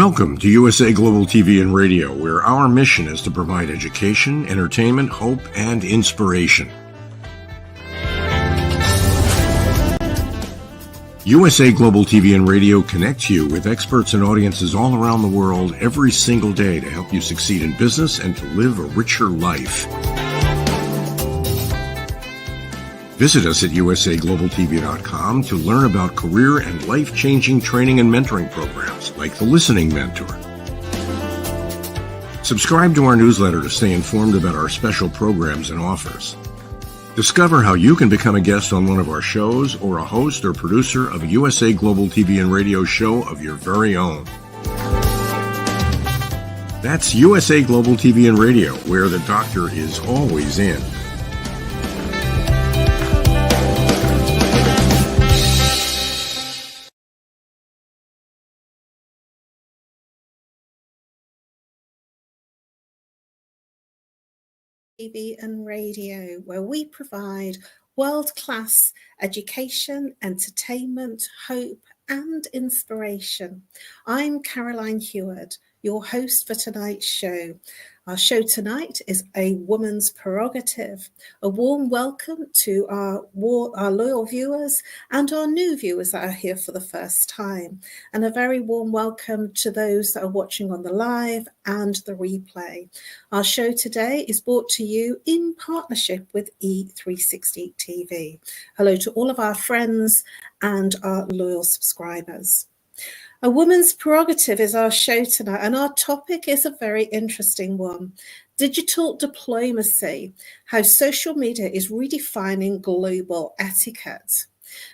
Welcome to USA Global TV and Radio, where our mission is to provide education, entertainment, hope, and inspiration. USA Global TV and Radio connects you with experts and audiences all around the world every single day to help you succeed in business and to live a richer life. Visit us at usaglobaltv.com to learn about career and life-changing training and mentoring programs like the Listening Mentor. Subscribe to our newsletter to stay informed about our special programs and offers. Discover how you can become a guest on one of our shows or a host or producer of a USA Global TV and Radio show of your very own. That's USA Global TV and Radio, where the doctor is always in. TV and Radio, where we provide world-class education, entertainment, hope, and inspiration. I'm Caroline Heward, your host for tonight's show. Our show tonight is A Woman's Prerogative. A warm welcome to our loyal viewers and our new viewers that are here for the first time. And a very warm welcome to those that are watching on the live and the replay. Our show today is brought to you in partnership with E360 TV. Hello to all of our friends and our loyal subscribers. A Woman's Prerogative is our show tonight, and our topic is a very interesting one. Digital diplomacy, how social media is redefining global etiquette.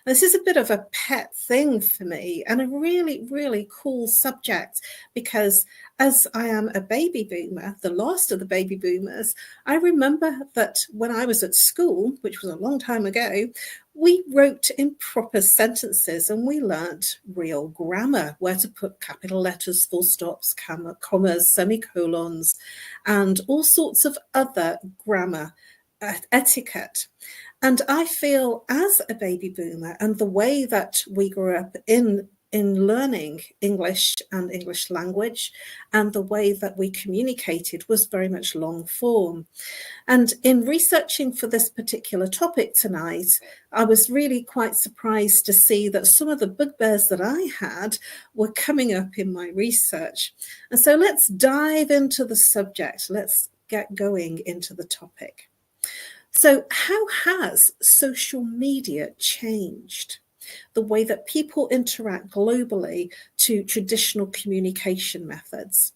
This is a bit of a pet thing for me and a really, really cool subject because as I am a baby boomer, the last of the baby boomers, I remember that when I was at school, which was a long time ago, we wrote in proper sentences and we learnt real grammar, where to put capital letters, full stops, commas, semicolons, and all sorts of other grammar etiquette. And I feel as a baby boomer and the way that we grew up in learning English and English language and the way that we communicated was very much long form. And in researching for this particular topic tonight, I was really quite surprised to see that some of the bugbears that I had were coming up in my research. And so let's dive into the subject. Let's get going into the topic. So how has social media changed the way that people interact globally to traditional communication methods?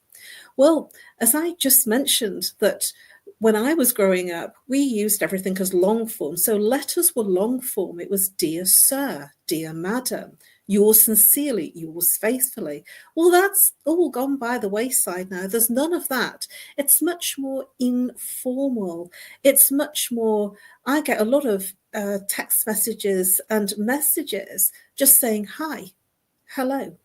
Well, as I just mentioned, that when I was growing up, we used everything as long form. So letters were long form. It was dear sir, dear madam, yours sincerely, yours faithfully. Well, that's all gone by the wayside now. There's none of that. It's much more informal. It's much more, I get a lot of text messages and messages just saying, hi, hello,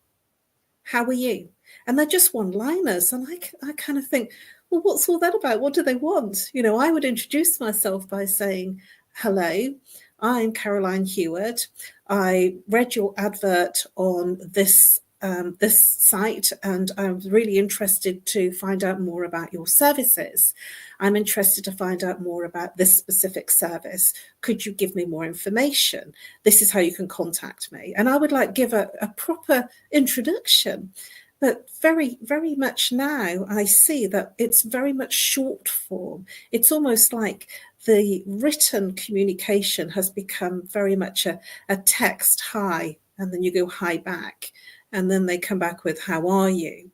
how are you? And they're just one-liners. And I kind of think, well, what's all that about? What do they want? You know, I would introduce myself by saying, hello, I'm Caroline Heward. I read your advert on this site, and I'm really interested to find out more about your services. I'm interested to find out more about this specific service. Could you give me more information? This is how you can contact me. And I would like give a proper introduction. But very, very much now I see that it's very much short form. It's almost like the written communication has become very much a text hi, and then you go hi back. And then they come back with, how are you?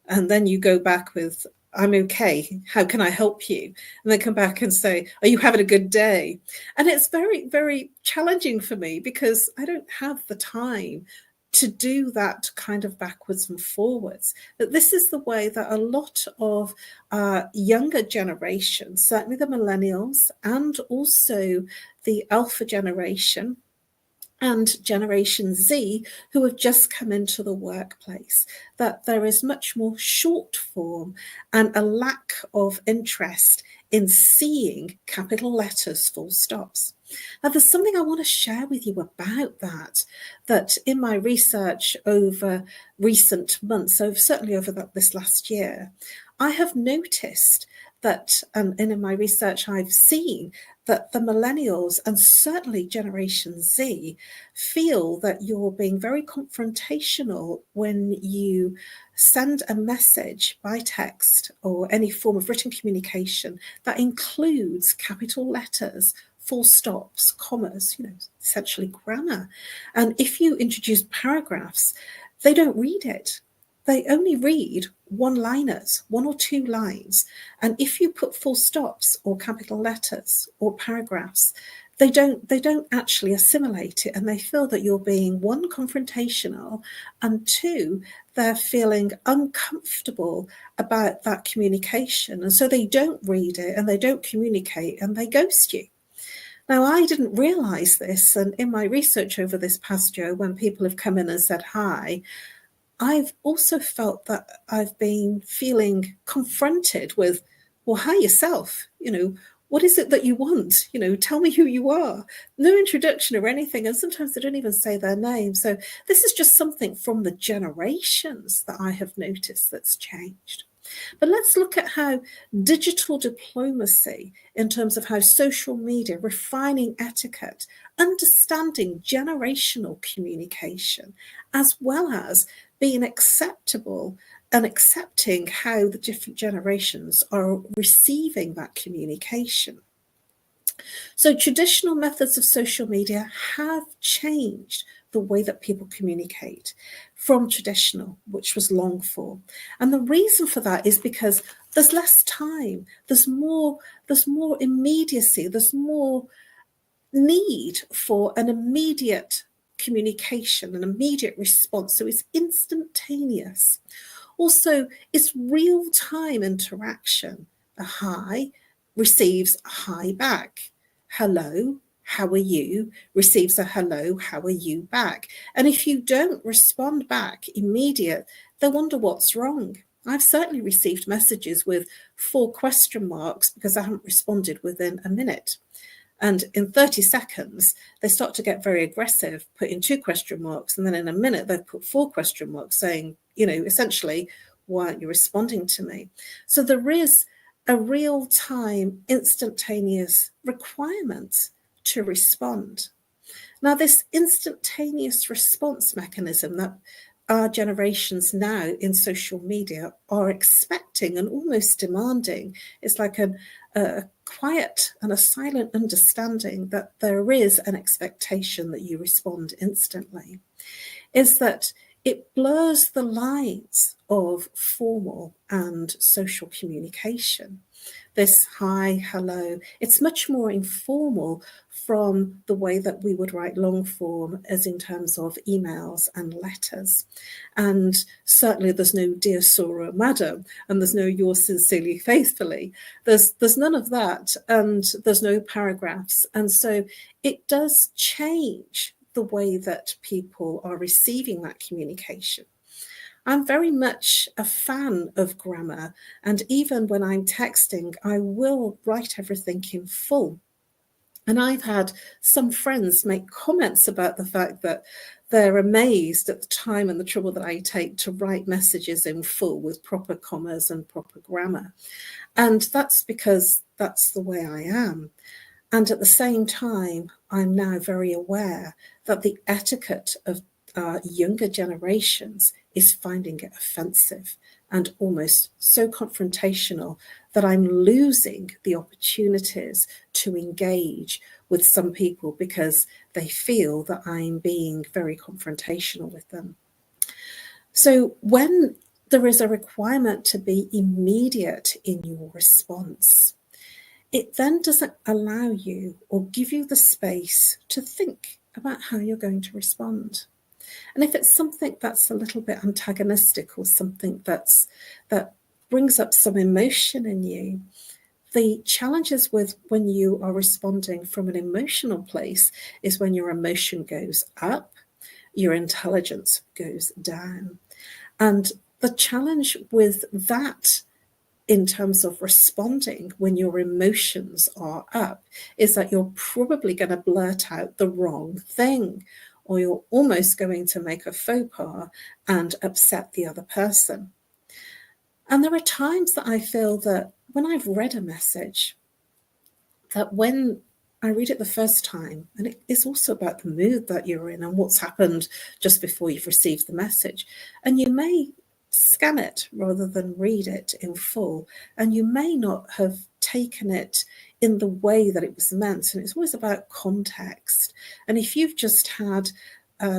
And then you go back with, I'm okay. How can I help you? And they come back and say, are you having a good day? And it's very, very challenging for me because I don't have the time to do that kind of backwards and forwards. But this is the way that a lot of younger generations, certainly the millennials and also the alpha generation, and Generation Z, who have just come into the workplace, that there is much more short form and a lack of interest in seeing capital letters, full stops. Now, there's something I want to share with you about that in my research over recent months, certainly over this last year, I have noticed that, and in my research I've seen that the millennials and certainly Generation Z feel that you're being very confrontational when you send a message by text or any form of written communication that includes capital letters, full stops, commas, essentially grammar. And if you introduce paragraphs, they don't read it. They only read one-liners, 1 or 2 lines. And if you put full stops or capital letters or paragraphs, they don't actually assimilate it, and they feel that you're being, 1, confrontational, and 2, they're feeling uncomfortable about that communication. And so they don't read it and they don't communicate and they ghost you. Now, I didn't realize this, and in my research over this past year, when people have come in and said hi, I've also felt that I've been feeling confronted with, well, hi yourself, what is it that you want? Tell me who you are. No introduction or anything. And sometimes they don't even say their name. So this is just something from the generations that I have noticed that's changed. But let's look at how digital diplomacy, in terms of how social media, refining etiquette, understanding generational communication, as well as being acceptable and accepting how the different generations are receiving that communication. So traditional methods of social media have changed the way that people communicate from traditional, which was long form. And the reason for that is because there's less time, there's more immediacy, there's more need for an immediate communication, an immediate response. So it's instantaneous. Also, it's real-time interaction. A hi receives a hi back. Hello, how are you? Receives a hello, how are you back? And if you don't respond back immediate, they wonder what's wrong. I've certainly received messages with 4 question marks because I haven't responded within a minute. And in 30 seconds, they start to get very aggressive, putting 2 question marks. And then in a minute, they've put 4 question marks saying, essentially, why aren't you responding to me? So there is a real-time, instantaneous requirement to respond. Now, this instantaneous response mechanism that our generations now in social media are expecting and almost demanding, it's like a quiet and a silent understanding that there is an expectation that you respond instantly, is that it blurs the lines of formal and social communication. This hi, hello, it's much more informal from the way that we would write long form, as in terms of emails and letters. And certainly there's no dear sir or madam, and there's no yours sincerely, faithfully. There's none of that, and there's no paragraphs. And so it does change the way that people are receiving that communication. I'm very much a fan of grammar, and even when I'm texting, I will write everything in full. And I've had some friends make comments about the fact that they're amazed at the time and the trouble that I take to write messages in full with proper commas and proper grammar. And that's because that's the way I am. And at the same time, I'm now very aware that the etiquette of younger generations is finding it offensive and almost so confrontational that I'm losing the opportunities to engage with some people because they feel that I'm being very confrontational with them. So when there is a requirement to be immediate in your response, it then doesn't allow you or give you the space to think about how you're going to respond. And if it's something that's a little bit antagonistic or something that brings up some emotion in you, The challenges with when you are responding from an emotional place is when your emotion goes up, your intelligence goes down. And the challenge with that in terms of responding when your emotions are up is that you're probably going to blurt out the wrong thing, or you're almost going to make a faux pas and upset the other person. And there are times that I feel that when I've read a message, that when I read it the first time, and it's also about the mood that you're in and what's happened just before you've received the message, and you may scan it rather than read it in full, and you may not have taken it in the way that it was meant, and it's always about context. And if you've just had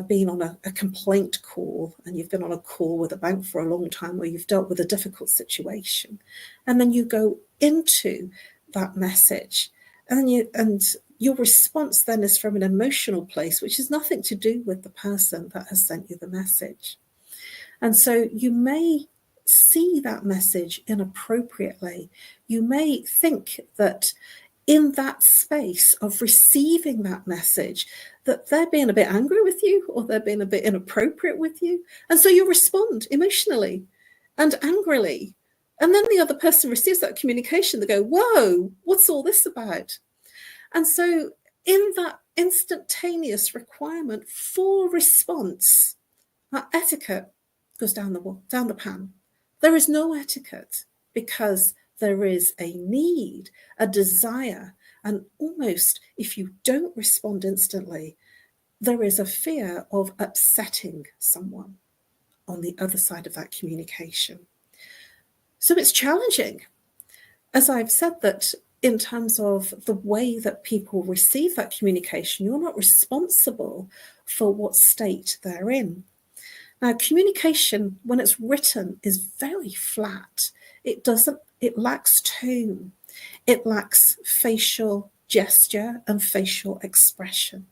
been on a complaint call, and you've been on a call with a bank for a long time where you've dealt with a difficult situation, and then you go into that message, and your response then is from an emotional place, which has nothing to do with the person that has sent you the message. And so you may see that message inappropriately. You may think that in that space of receiving that message, that they're being a bit angry with you, or they're being a bit inappropriate with you. And so you respond emotionally and angrily. And then the other person receives that communication. They go, whoa, what's all this about? And so in that instantaneous requirement for response, that etiquette goes down the pan. There is no etiquette because there is a need, a desire, and almost if you don't respond instantly, there is a fear of upsetting someone on the other side of that communication. So it's challenging. As I've said, that in terms of the way that people receive that communication, you're not responsible for what state they're in. Now, communication, when it's written, is very flat. It lacks tone. It lacks facial gesture and facial expression.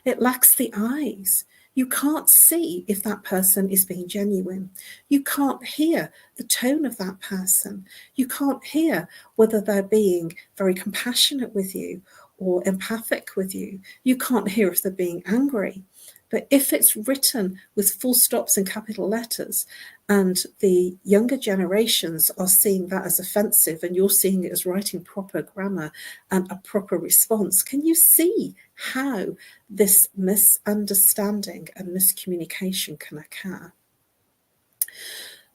It lacks the eyes. You can't see if that person is being genuine. You can't hear the tone of that person. You can't hear whether they're being very compassionate with you or empathic with you. You can't hear if they're being angry. But if it's written with full stops and capital letters, and the younger generations are seeing that as offensive, and you're seeing it as writing proper grammar and a proper response, can you see how this misunderstanding and miscommunication can occur?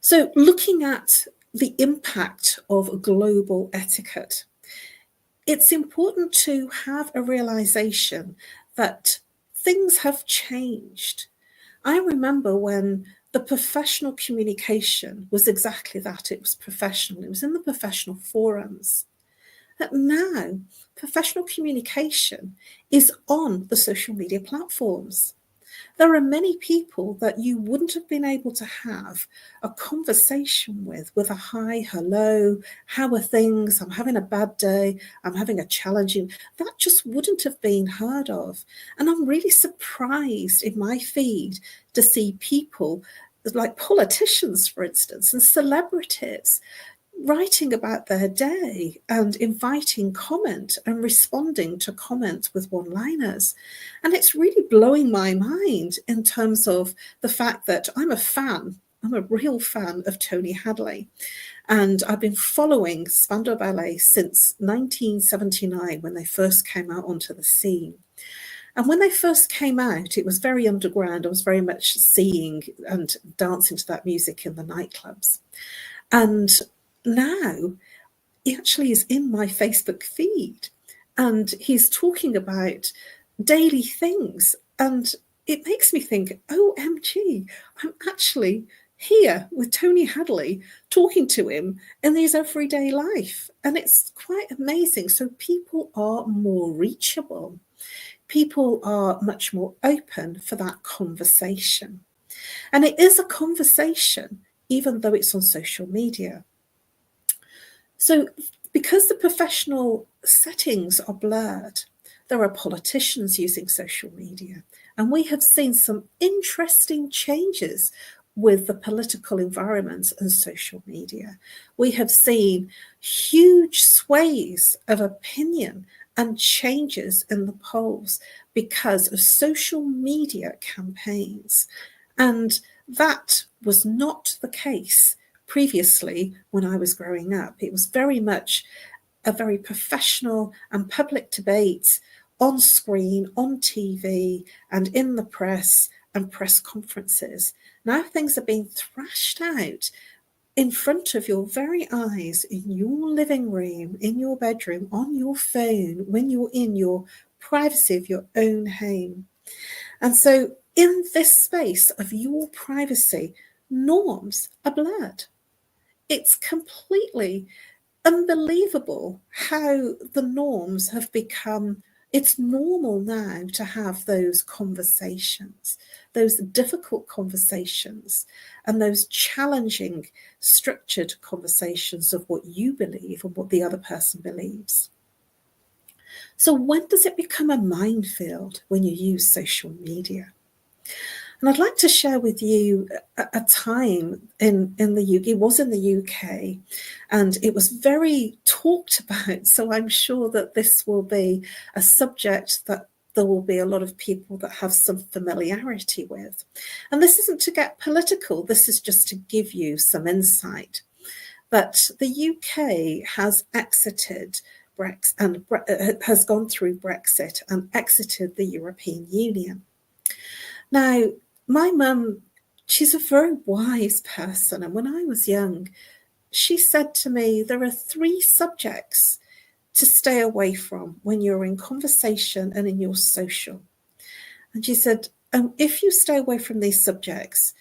So looking at the impact of global etiquette, it's important to have a realization that things have changed. I remember when the professional communication was exactly that. It was professional. It was in the professional forums. But now, professional communication is on the social media platforms. There are many people that you wouldn't have been able to have a conversation with a hi, hello, how are things? I'm having a bad day. I'm having a challenging. That just wouldn't have been heard of. And I'm really surprised in my feed to see people like politicians, for instance, and celebrities writing about their day and inviting comment and responding to comment with one-liners. And it's really blowing my mind in terms of the fact that I'm a real fan of Tony Hadley. And I've been following Spandau Ballet since 1979 when they first came out onto the scene. And when they first came out, it was very underground. I was very much seeing and dancing to that music in the nightclubs. And now he actually is in my Facebook feed, and he's talking about daily things, and it makes me think, OMG, I'm actually here with Tony Hadley talking to him in his everyday life, and it's quite amazing. So people are more reachable. People are much more open for that conversation. And it is a conversation, even though it's on social media. So because the professional settings are blurred, there are politicians using social media. And we have seen some interesting changes with the political environment and social media. We have seen huge sways of opinion and changes in the polls because of social media campaigns. And that was not the case previously when I was growing up. It was very much a very professional and public debate on screen, on TV, and in the press and press conferences. Now things are being thrashed out in front of your very eyes, in your living room, in your bedroom, on your phone, when you're in your privacy of your own home. And so in this space of your privacy, norms are blurred. It's completely unbelievable how the norms have become. It's normal now to have those conversations, those difficult conversations, and those challenging, structured conversations of what you believe and what the other person believes. So when does it become a minefield when you use social media? And I'd like to share with you a time in the UK. It was in the UK, and it was very talked about. So I'm sure that this will be a subject that there will be a lot of people that have some familiarity with. And this isn't to get political. This is just to give you some insight. But the UK has exited Brexit and has gone through Brexit and exited the European Union. Now, my mum, she's a very wise person. And when I was young, she said to me, there are 3 subjects to stay away from when you're in conversation and in your social. And she said, if you stay away from these subjects,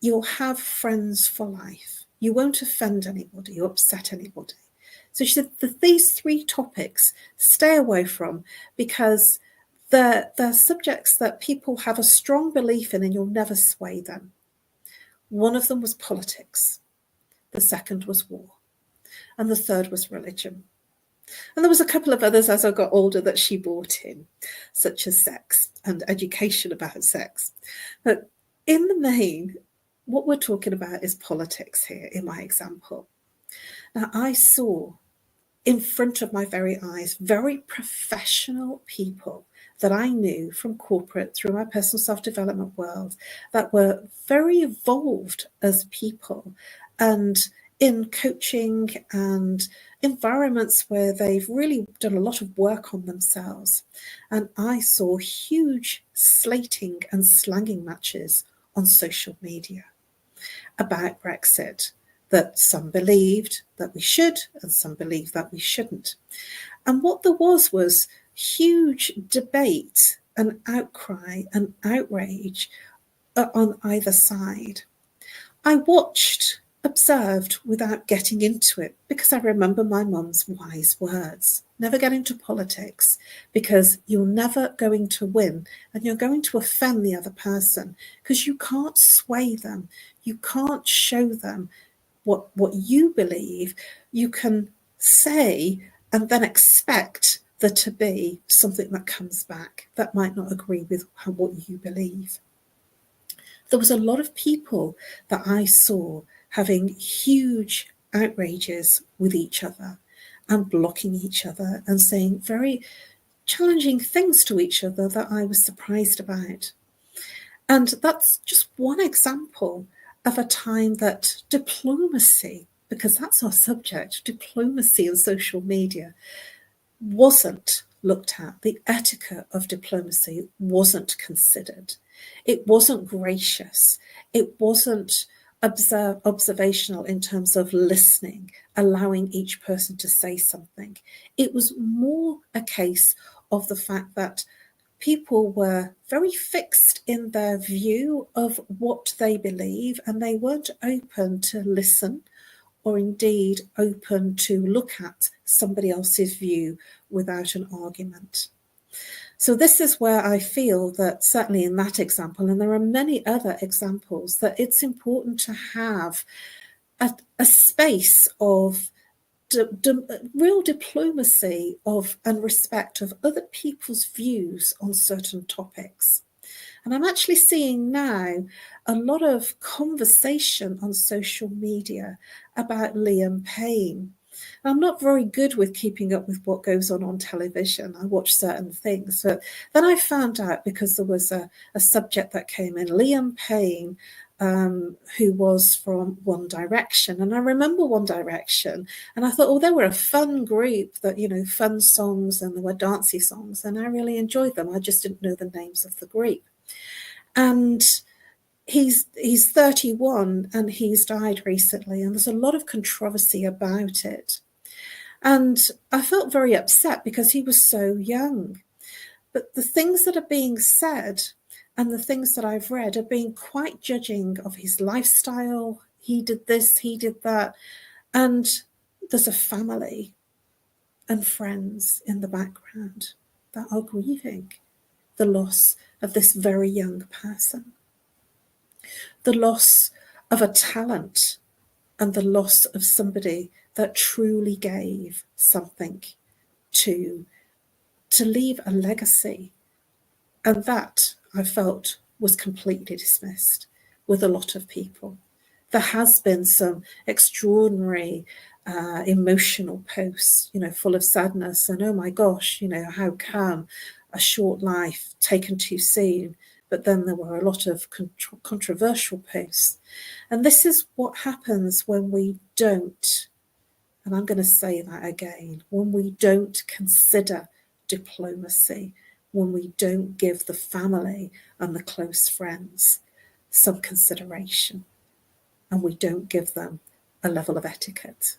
you'll have friends for life. You won't offend anybody or upset anybody. So she said, these 3 topics, stay away from, because they're subjects that people have a strong belief in and you'll never sway them. One of them was politics. The second was war. And the third was religion. And there was a couple of others as I got older that she brought in, such as sex and education about sex. But in the main, what we're talking about is politics here in my example. Now, I saw in front of my very eyes very professional people that I knew from corporate through my personal self-development world that were very evolved as people and in coaching and environments where they've really done a lot of work on themselves. And I saw huge slating and slanging matches on social media about Brexit, that some believed that we should and some believed that we shouldn't. And what there was huge debate and outcry and outrage on either side. I watched, observed without getting into it, because I remember my mum's wise words. Never get into politics, because you're never going to win and you're going to offend the other person, because you can't sway them. You can't show them what you believe. You can say and then expect there to be something that comes back that might not agree with what you believe. There was a lot of people that I saw having huge outrages with each other and blocking each other and saying very challenging things to each other that I was surprised about. And that's just one example of a time that diplomacy, because that's our subject, diplomacy and social media, wasn't looked at. The etiquette of diplomacy wasn't considered. It wasn't gracious. It wasn't observational in terms of listening, allowing each person to say something. It was more a case of the fact that people were very fixed in their view of what they believe, and they weren't open to listen or indeed open to look at somebody else's view without an argument. So this is where I feel that certainly in that example, and there are many other examples, that it's important to have a space of real diplomacy of and respect of other people's views on certain topics. And I'm actually seeing now a lot of conversation on social media about Liam Payne. I'm not very good with keeping up with what goes on television. I watch certain things. But then I found out, because there was a subject that came in, Liam Payne, who was from One Direction. And I remember One Direction, and I thought, oh, they were a fun group, that, fun songs, and there were dancey songs, and I really enjoyed them. I just didn't know the names of the group. And he's 31 and he's died recently, and there's a lot of controversy about it. And I felt very upset because he was so young. But the things that are being said and the things that I've read are being quite judging of his lifestyle. He did this, he did that. And there's a family and friends in the background that are grieving the loss of this very young person, the loss of a talent, and the loss of somebody that truly gave something to leave a legacy. And that, I felt, was completely dismissed with a lot of people. There has been some extraordinary emotional posts, full of sadness, and oh my gosh, how come a short life taken too soon? But then there were a lot of controversial posts. And this is what happens when we don't, and I'm going to say that again, when we don't consider diplomacy, when we don't give the family and the close friends some consideration, and we don't give them a level of etiquette.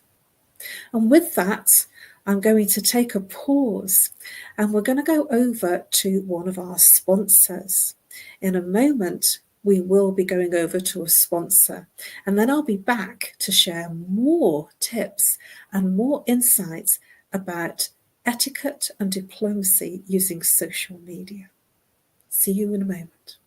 And with that, I'm going to take a pause, and we're going to go over to one of our sponsors. In a moment, we will be going over to a sponsor, and then I'll be back to share more tips and more insights about etiquette and diplomacy using social media. See you in a moment.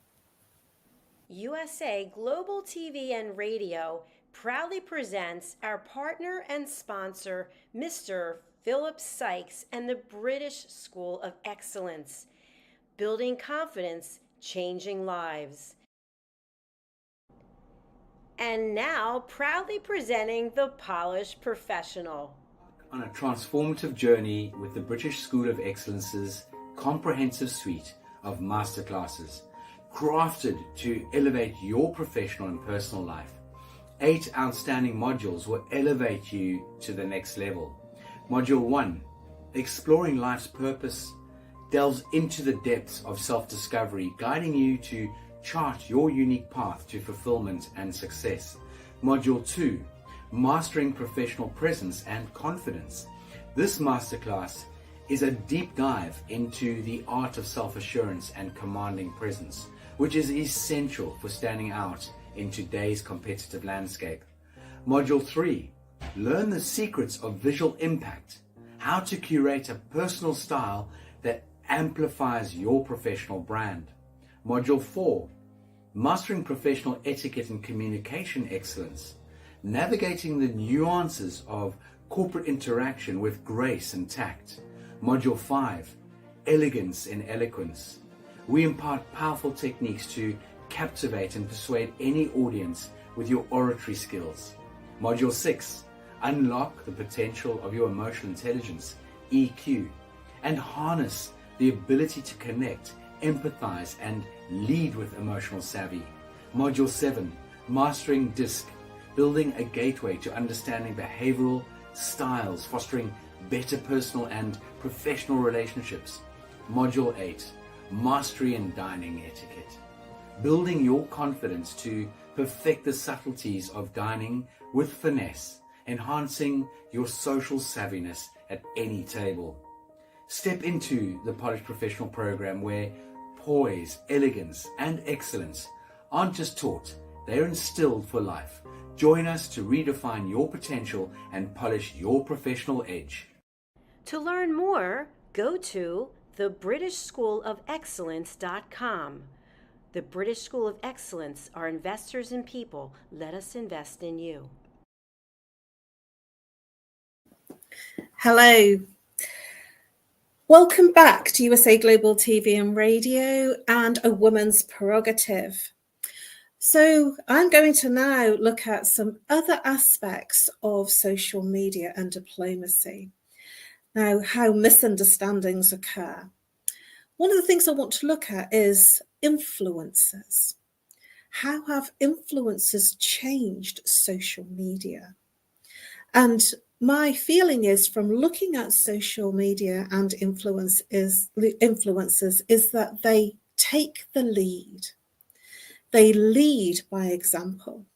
USA Global TV and Radio proudly presents our partner and sponsor, Mr. Philip Sykes and the British School of Excellence, building confidence, changing lives. And now, proudly presenting the Polished Professional. On a transformative journey with the British School of Excellence's comprehensive suite of masterclasses, crafted to elevate your professional and personal life. 8 outstanding modules will elevate you to the next level. Module 1, Exploring Life's Purpose, delves into the depths of self-discovery, guiding you to chart your unique path to fulfillment and success. Module 2, Mastering Professional Presence and Confidence. This masterclass is a deep dive into the art of self-assurance and commanding presence, which is essential for standing out in today's competitive landscape. Module 3, Learn the secrets of visual impact, how to curate a personal style that amplifies your professional brand. Module 4, Mastering Professional Etiquette and Communication Excellence, navigating the nuances of corporate interaction with grace and tact. Module 5, Elegance in Eloquence. We impart powerful techniques to captivate and persuade any audience with your oratory skills. Module 6, Unlock the potential of your emotional intelligence, EQ, and harness the ability to connect, empathize, and lead with emotional savvy. Module 7, Mastering DISC, building a gateway to understanding behavioral styles, fostering better personal and professional relationships. Module 8, Mastery in Dining Etiquette, building your confidence to perfect the subtleties of dining with finesse, enhancing your social savviness at any table. Step into the Polished Professional program where poise, elegance, and excellence aren't just taught, they're instilled for life. Join us to redefine your potential and polish your professional edge. To learn more, go to thebritishschoolofexcellence.com. The British School of Excellence are investors in people. Let us invest in you. Hello. Welcome back to USA Global TV and Radio and A Woman's Prerogative. So I'm going to now look at some other aspects of social media and diplomacy. Now, how misunderstandings occur. One of the things I want to look at is influencers. How have influencers changed social media? And my feeling is, from looking at social media and influencers, is that they take the lead. They lead by example.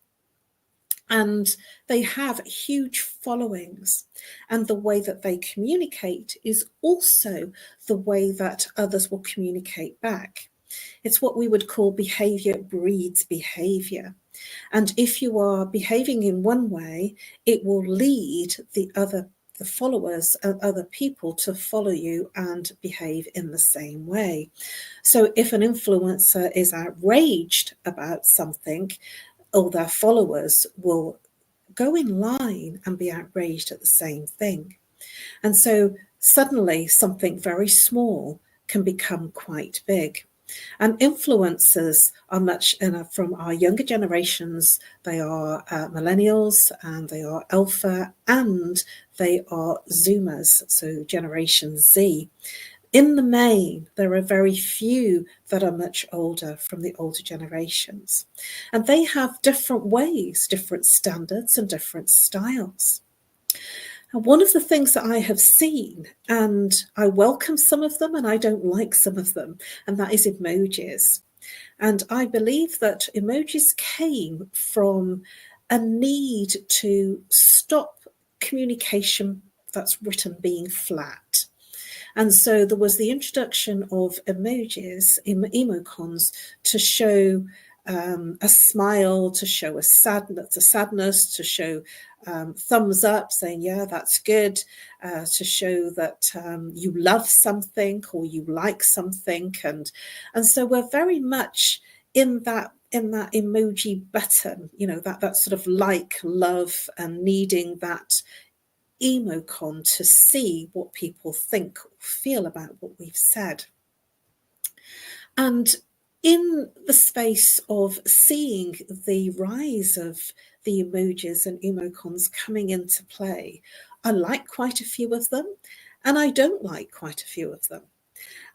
And they have huge followings. And the way that they communicate is also the way that others will communicate back. It's what we would call behavior breeds behavior. And if you are behaving in one way, it will lead the followers and other people to follow you and behave in the same way. So if an influencer is outraged about something, all their followers will go in line and be outraged at the same thing. And so suddenly something very small can become quite big. And influencers are much from our younger generations. They are millennials, and they are alpha, and they are Zoomers, so Generation Z. In the main, there are very few that are much older from the older generations. And they have different ways, different standards, and different styles. And one of the things that I have seen, and I welcome some of them and I don't like some of them, and that is emojis. And I believe that emojis came from a need to stop communication that's written being flat. And so there was the introduction of emojis, emoticons, to show a smile, to show a sadness, to show thumbs up, saying, yeah, that's good, to show that you love something or you like something. And so we're very much in that emoji button, that sort of like, love, and needing that emocon to see what people think or feel about what we've said. And in the space of seeing the rise of the emojis and emocons coming into play, I like quite a few of them, and I don't like quite a few of them.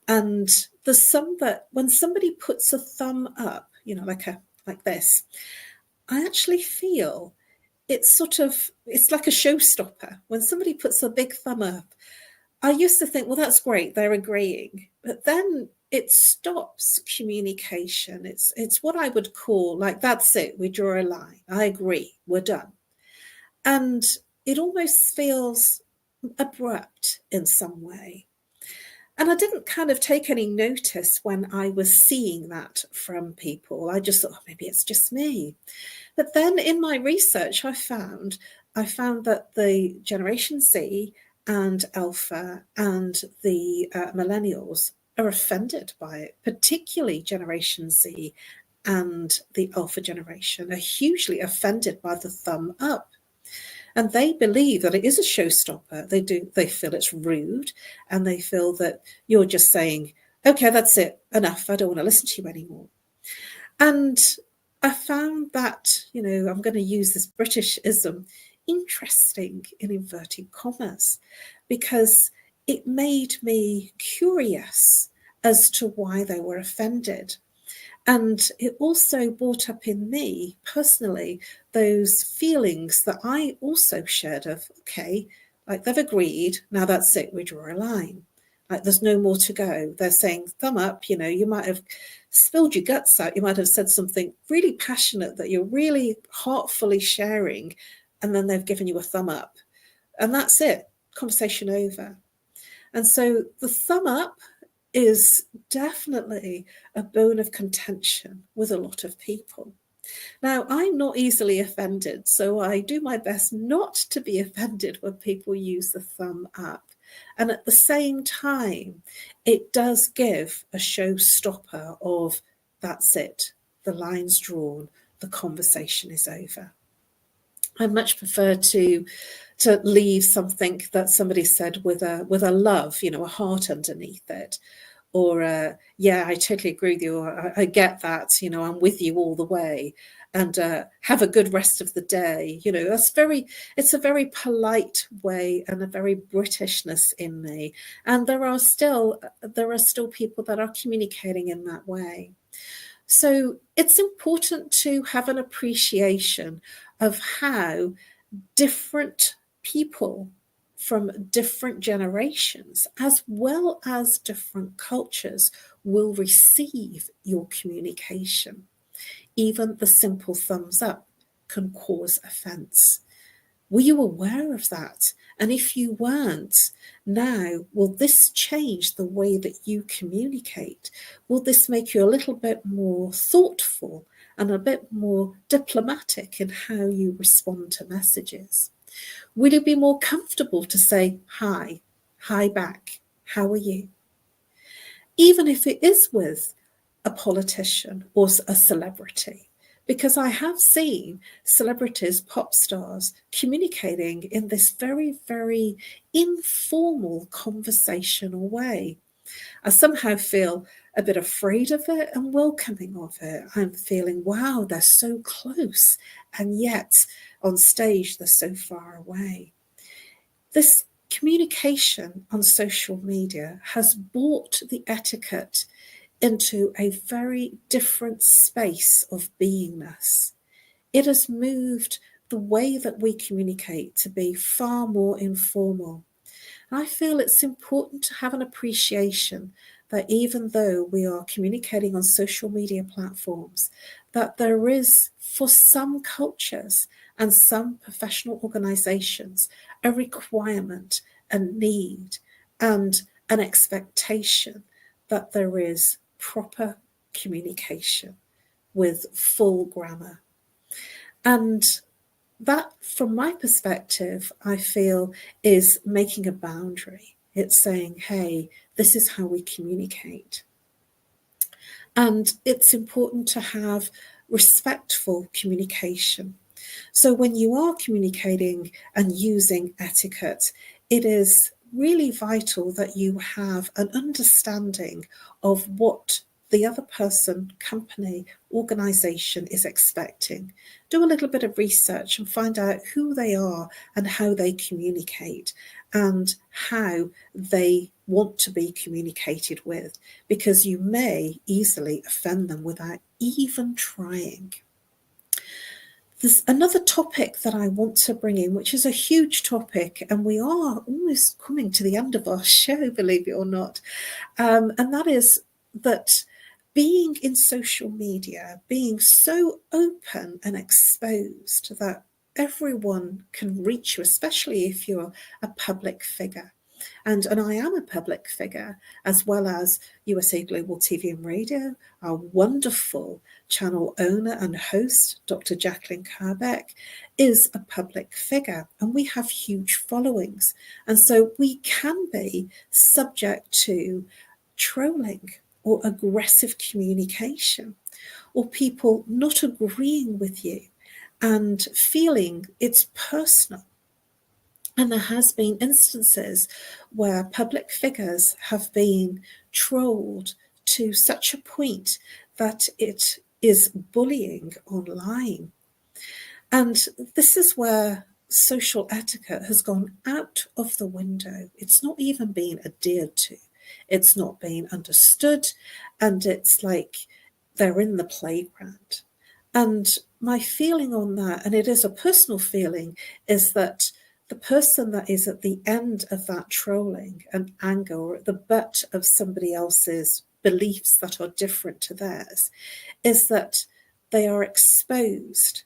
And there's some that when somebody puts a thumb up, like this, I actually feel it's like a showstopper. When somebody puts a big thumb up, I used to think, well, that's great, they're agreeing. But then it stops communication. It's what I would call, like, that's it, we draw a line. I agree, we're done. And it almost feels abrupt in some way. And I didn't kind of take any notice when I was seeing that from people. I just thought, oh, maybe it's just me. But then in my research, I found that the Generation Z and Alpha and the millennials are offended by it, particularly Generation Z and the Alpha generation are hugely offended by the thumb up. And they believe that it is a showstopper. They feel it's rude, and they feel that you're just saying, okay, that's it, enough, I don't want to listen to you anymore. And I found that, I'm going to use this Britishism, interesting in inverted commas, because it made me curious as to why they were offended. And it also brought up in me personally those feelings that I also shared of, okay, like they've agreed, now that's it, we draw a line. Like there's no more to go. They're saying thumb up, you might have spilled your guts out. You might have said something really passionate that you're really heartfully sharing, and then they've given you a thumb up. And that's it, conversation over. And so the thumb up is definitely a bone of contention with a lot of people. Now, I'm not easily offended, so I do my best not to be offended when people use the thumb up. And at the same time, it does give a showstopper of, that's it, the line's drawn, the conversation is over. I much prefer to leave something that somebody said with a love, a heart underneath it. Or, yeah, I totally agree with you. Or, I get that, I'm with you all the way. And have a good rest of the day. It's a very polite way and a very Britishness in me. And there are still people that are communicating in that way. So it's important to have an appreciation of how different people from different generations, as well as different cultures, will receive your communication. Even the simple thumbs up can cause offense. Were you aware of that? And if you weren't, now, will this change the way that you communicate? Will this make you a little bit more thoughtful and a bit more diplomatic in how you respond to messages? Will you be more comfortable to say hi back, how are you? Even if it is with a politician or a celebrity, because I have seen celebrities, pop stars, communicating in this very, very informal conversational way. I somehow feel a bit afraid of it and welcoming of it. I'm feeling, wow, they're so close, and yet on stage they're so far away. This communication on social media has brought the etiquette into a very different space of beingness. It has moved the way that we communicate to be far more informal. And I feel it's important to have an appreciation that even though we are communicating on social media platforms, that there is, for some cultures and some professional organizations, a requirement, a need, and an expectation that there is proper communication with full grammar. And that, from my perspective, I feel is making a boundary. It's saying, hey, this is how we communicate. And it's important to have respectful communication. So when you are communicating and using etiquette, it is really vital that you have an understanding of what the other person, company, organization is expecting. Do a little bit of research and find out who they are and how they communicate and how they want to be communicated with, because you may easily offend them without even trying. There's another topic that I want to bring in, which is a huge topic, and we are almost coming to the end of our show, believe it or not. And that is that being in social media, being so open and exposed that everyone can reach you, especially if you're a public figure. And I am a public figure, as well as USA Global TV and Radio, our wonderful channel owner and host, Dr. Jacalyn Kerbeck, is a public figure, and we have huge followings. And so we can be subject to trolling or aggressive communication, or people not agreeing with you and feeling it's personal. And there has been instances where public figures have been trolled to such a point that it is bullying online. And this is where social etiquette has gone out of the window. It's not even being adhered to. It's not being understood. And it's like they're in the playground. And my feeling on that, and it is a personal feeling, is that the person that is at the end of that trolling and anger, or at the butt of somebody else's beliefs that are different to theirs, is that they are exposed,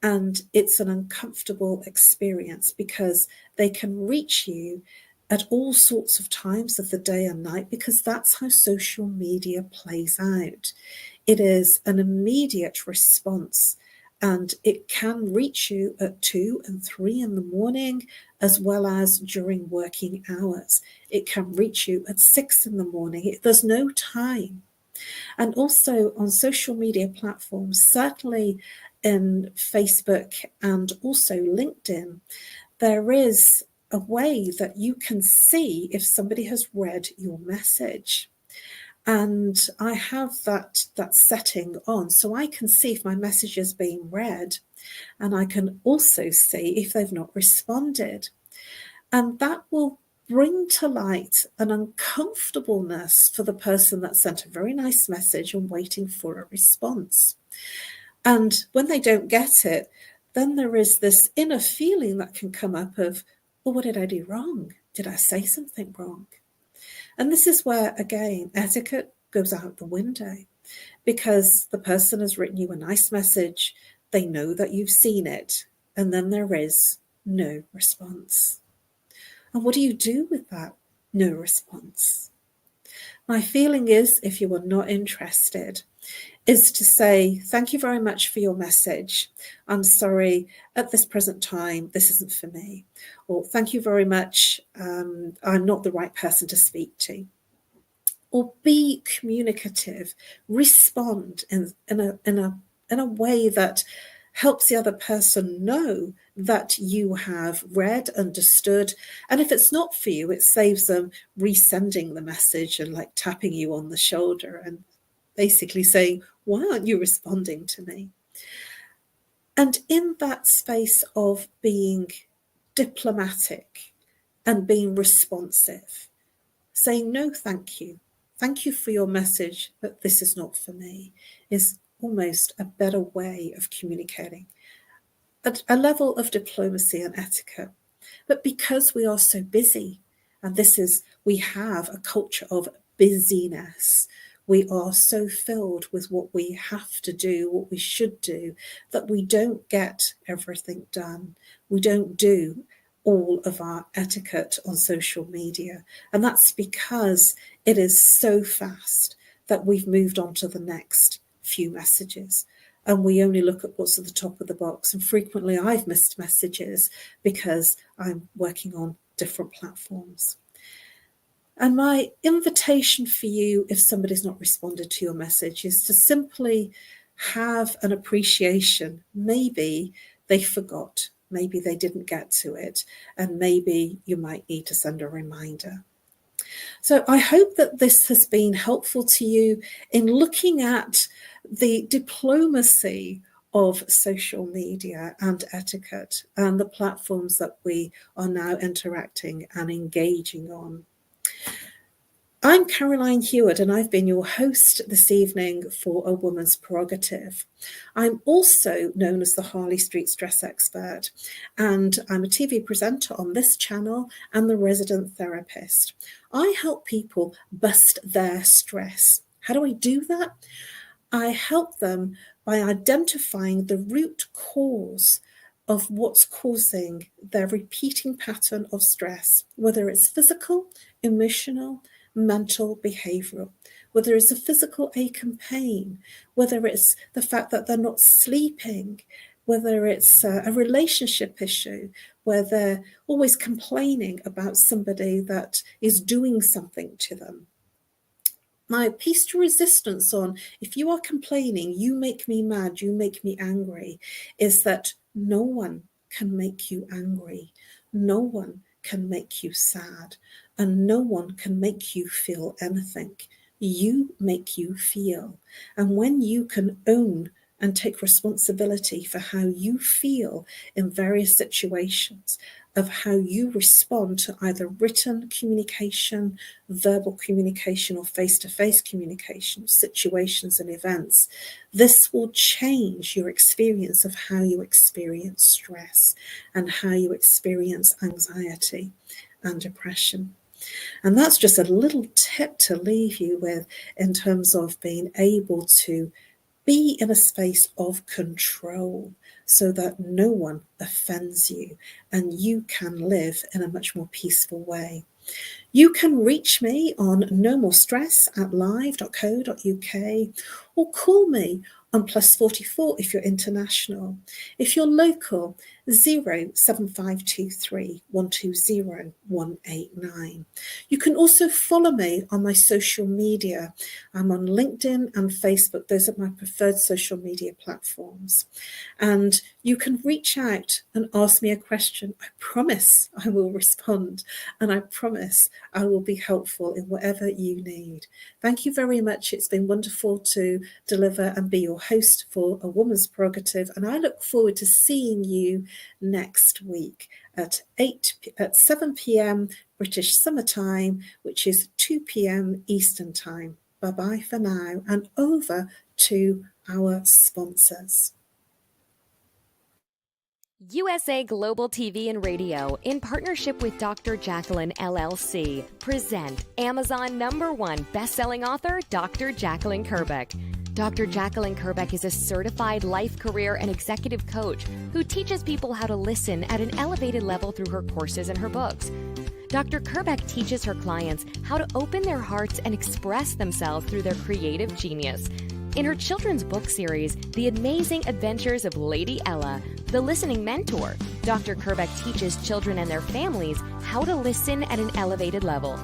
and it's an uncomfortable experience because they can reach you at all sorts of times of the day and night, because that's how social media plays out. It is an immediate response. And it can reach you at 2 and 3 in the morning, as well as during working hours. It can reach you at 6 in the morning. There's no time. And also on social media platforms, certainly in Facebook and also LinkedIn, there is a way that you can see if somebody has read your message. And I have that setting on, so I can see if my message is being read, and I can also see if they've not responded. And that will bring to light an uncomfortableness for the person that sent a very nice message and waiting for a response. And when they don't get it, then there is this inner feeling that can come up of, well, what did I do wrong? Did I say something wrong? And this is where, again, etiquette goes out the window, because the person has written you a nice message, they know that you've seen it, and then there is no response. And what do you do with that no response? My feeling is, if you are not interested, is to say, thank you very much for your message. I'm sorry, at this present time, this isn't for me. Or thank you very much, I'm not the right person to speak to. Or be communicative, respond in a way that helps the other person know that you have read, understood. And if it's not for you, it saves them resending the message and like tapping you on the shoulder and basically saying, why aren't you responding to me? And in that space of being diplomatic and being responsive, saying, no, thank you for your message, but this is not for me, is almost a better way of communicating. At a level of diplomacy and etiquette. But because we are so busy, and we have a culture of busyness, we are so filled with what we have to do, what we should do, that we don't get everything done. We don't do all of our etiquette on social media. And that's because it is so fast that we've moved on to the next few messages. And we only look at what's at the top of the box. And frequently I've missed messages because I'm working on different platforms. And my invitation for you, if somebody's not responded to your message, is to simply have an appreciation. Maybe they forgot, maybe they didn't get to it, and maybe you might need to send a reminder. So I hope that this has been helpful to you in looking at the diplomacy of social media and etiquette and the platforms that we are now interacting and engaging on. I'm Caroline Heward, and I've been your host this evening for A Woman's Prerogative. I'm also known as the Harley Street Stress Expert, and I'm a TV presenter on this channel and the resident therapist. I help people bust their stress. How do I do that? I help them by identifying the root cause of what's causing their repeating pattern of stress, whether it's physical, emotional, mental, behavioral, whether it's a physical ache and pain, whether it's the fact that they're not sleeping, whether it's a relationship issue where they're always complaining about somebody that is doing something to them. My piece to resistance on, if you are complaining, you make me mad, you make me angry, is that no one can make you angry. No one can make you sad, and no one can make you feel anything. You make you feel. And when you can own and take responsibility for how you feel in various situations, of how you respond to either written communication, verbal communication, or face-to-face communication, situations and events, this will change your experience of how you experience stress and how you experience anxiety and depression. And that's just a little tip to leave you with in terms of being able to be in a space of control so that no one offends you and you can live in a much more peaceful way. You can reach me on nomorestress@live.co.uk, or call me on +44 if you're international. If you're local, 07523 120 189. You can also follow me on my social media. I'm on LinkedIn and Facebook. Those are my preferred social media platforms. And you can reach out and ask me a question. I promise I will respond, and I promise I will be helpful in whatever you need. Thank you very much. It's been wonderful to deliver and be your host for A Woman's Prerogative, and I look forward to seeing you next week at 7 p.m. British Summer Time, which is 2 p.m. Eastern Time. Bye-bye for now, and over to our sponsors. USA Global TV and Radio, in partnership with Dr. Jacalyn LLC, present Amazon #1 best-selling author, Dr. Jacalyn Kerbeck. Dr. Jacalyn Kerbeck is a certified life, career, and executive coach who teaches people how to listen at an elevated level through her courses and her books. Dr. Kerbeck teaches her clients how to open their hearts and express themselves through their creative genius. In her children's book series, The Amazing Adventures of Lady Ella, the listening mentor, Dr. Kerbeck teaches children and their families how to listen at an elevated level.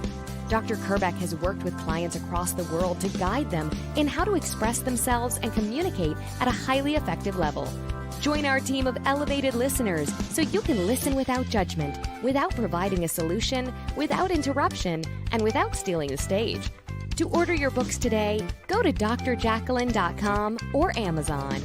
Dr. Kerbeck has worked with clients across the world to guide them in how to express themselves and communicate at a highly effective level. Join our team of elevated listeners so you can listen without judgment, without providing a solution, without interruption, and without stealing the stage. To order your books today, go to drjacalyn.com or Amazon.